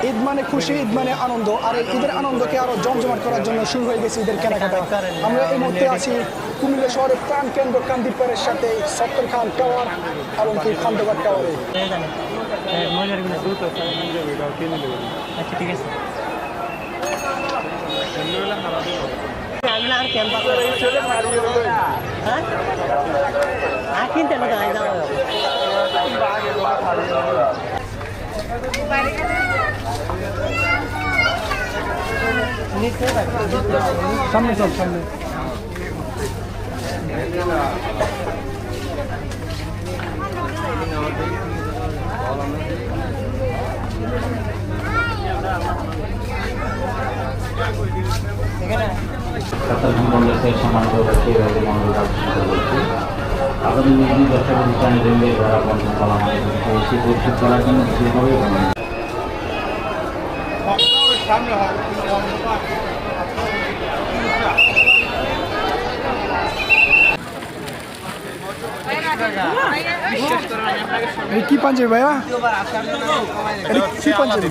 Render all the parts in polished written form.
ঈদ মানে খুশি, ঈদ মানে আনন্দ, আর এই ঈদের আনন্দকে আরো জমজমাট করার জন্য শুরু হয়ে গেছে ঈদের কেনাকাটা। আমরা এই মুহূর্তে আছি কুমিল্লা শহরের প্রাণ কেন্দ্র কান্দিপাড়ের সাথে সত্তর খান টাওয়ার এবং কি খন্দকার টাওয়ারে। আচ্ছা ঠিক আছে। কিনতে সামনে চল, সামনে। আগামী দিন ব্যবসা প্রতিষ্ঠানে রেলওয়ে দ্বারা পঞ্চম কলা সেই পরিশোধ করার জন্য বিশেষভাবে কি পাঞ্জাবি ভাইয়া? কি পাঞ্জাবি?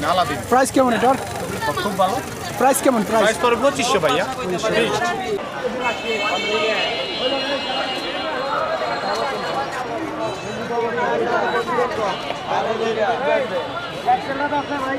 প্রাইস কেমন এটার? খুব ভালো। প্রাইস কেমন? প্রাইস তোর 2500 ভাইয়া। ভাই